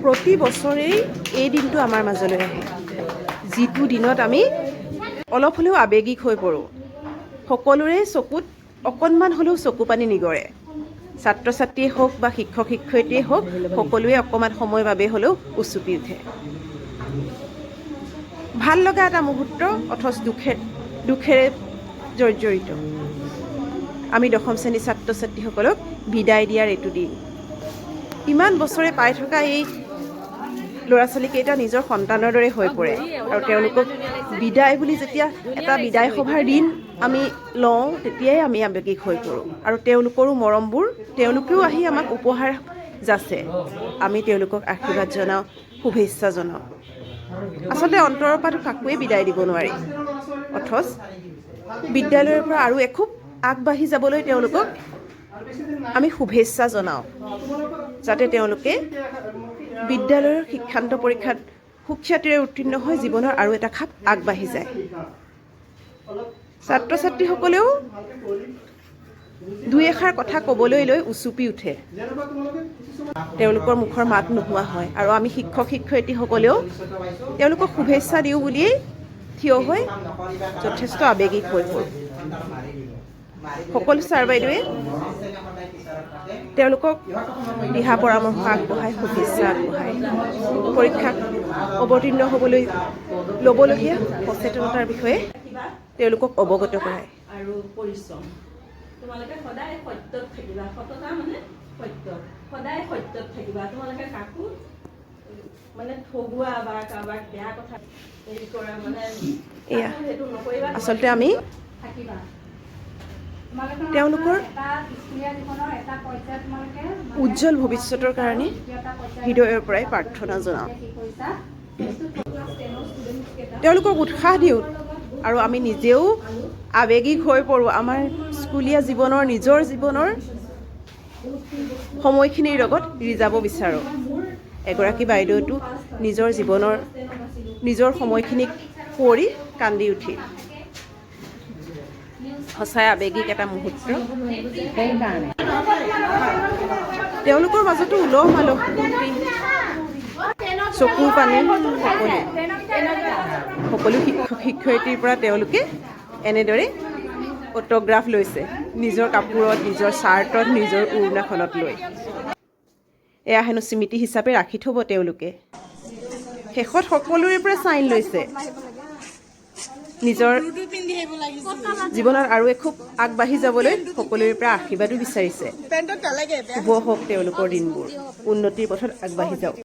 প্ৰতি বছৰেই এই দিনটো আমাৰ মাজলৈ আহে, যিটো দিনত আমি অলপ হ'লেও আৱেগিক হৈ পৰোঁ। সকলোৰে চকুত অকণমান হ'লেও চকু পানী নিগৰে। ছাত্ৰ ছাত্ৰীয়ে হওক বা শিক্ষক শিক্ষয়িত্ৰীয়ে হওক, সকলোৱে অকণমান সময়ৰ বাবে হ'লেও উচুপি উঠে। ভাল লগা এটা মুহূৰ্ত, অথচ দুখেৰে জৰ্জৰিত। আমি দশম শ্ৰেণীৰ ছাত্ৰ ছাত্ৰীসকলক বিদায় দিয়াৰ এইটো দিন। ইমান বছৰে পাই থকা এই ল'ৰা ছোৱালীকেইটা নিজৰ সন্তানৰ দৰে হৈ পৰে, আৰু তেওঁলোকক বিদায় বুলি যেতিয়া এটা বিদায় সভাৰ দিন আমি লওঁ, তেতিয়াই আমি আৱেগিক হৈ পৰোঁ। আৰু তেওঁলোকৰো মৰমবোৰ তেওঁলোকেও আহি আমাক উপহাৰ যাচে, আমি তেওঁলোকক আশীৰ্বাদ জনাওঁ, শুভেচ্ছা জনাওঁ। আচলতে অন্তৰৰ পৰা কাকোৱে বিদায় দিব নোৱাৰি, অথচ বিদ্যালয়ৰ পৰা আৰু এখোপ আগবাঢ়ি যাবলৈ তেওঁলোকক আমি শুভেচ্ছা জনাওঁ, যাতে তেওঁলোকে বিদ্যালয়ৰ শিক্ষান্ত পৰীক্ষাত সুখ্যাতিৰে উত্তীৰ্ণ হৈ জীৱনৰ আৰু এটা খাপ আগবাঢ়ি যায়। ছাত্ৰ ছাত্ৰীসকলেও দুই এষাৰ কথা ক'বলৈ লৈ উচুপি উঠে, তেওঁলোকৰ মুখৰ মাত নোহোৱা হয়। আৰু আমি শিক্ষক শিক্ষয়িত্ৰীসকলেও তেওঁলোকক শুভেচ্ছা দিওঁ বুলিয়েই থিয় হৈ যথেষ্ট আৱেগিক হৈ পৰোঁ। সকলো ছাৰ বাইদেৱে তেওঁলোকক দিহা পৰামৰ্শ আগবঢ়ায়, শুভেচ্ছা আগবঢ়ায়, পৰীক্ষাত অৱতীৰ্ণ হ'বলৈ ল'বলগীয়া সচেতনতাৰ বিষয়ে তেওঁলোকক অৱগত কৰায়। আৰু পৰিশ্ৰম, তোমালোকে সদায় সত্যত থাকিবা। সততা মানে সত্য, সদায় সত্যত থাকিবা। তোমালোকে কাকো মানে ঠগুৱা বা কাৰোবাক বেয়া কথা হেৰি কৰা মানে সেইটো নকৰিবা। আচলতে আমি তেওঁলোকৰ উজ্জ্বল ভৱিষ্যতৰ কাৰণে হৃদয়ৰ পৰাই প্ৰাৰ্থনা জনাওঁ, তেওঁলোকক উৎসাহ দিওঁ, আৰু আমি নিজেও আৱেগিক হৈ পৰোঁ। আমাৰ স্কুলীয়া জীৱনৰ নিজৰ জীৱনৰ সময়খিনিৰ লগত ৰিজাব বিচাৰোঁ। এগৰাকী বাইদেউতো নিজৰ জীৱনৰ নিজৰ সময়খিনিক কৰি কান্দি উঠি, সঁচাই আৱেগিক এটা মুহূৰ্ত। তেওঁলোকৰ মাজতো উলহ মালহ, চকুৰ পানী, সকলো শিক্ষক শিক্ষয়িত্ৰীৰ পৰা তেওঁলোকে এনেদৰে অট'গ্ৰাফ লৈছে, নিজৰ কাপোৰত, নিজৰ চাৰ্টত, নিজৰ উৰণাখনত লৈ। এয়া হেনো স্মৃতি হিচাপে ৰাখি থ'ব তেওঁলোকে। শেষত সকলোৰে পৰা চাইন লৈছে, নিজৰ জীৱনত আৰু এখোপ আগবাঢ়ি যাবলৈ সকলোৰে পৰা আশীৰ্বাদো বিচাৰিছে। শুভ হওক তেওঁলোকৰ দিনবোৰ, উন্নতিৰ পথত আগবাঢ়ি যাওক।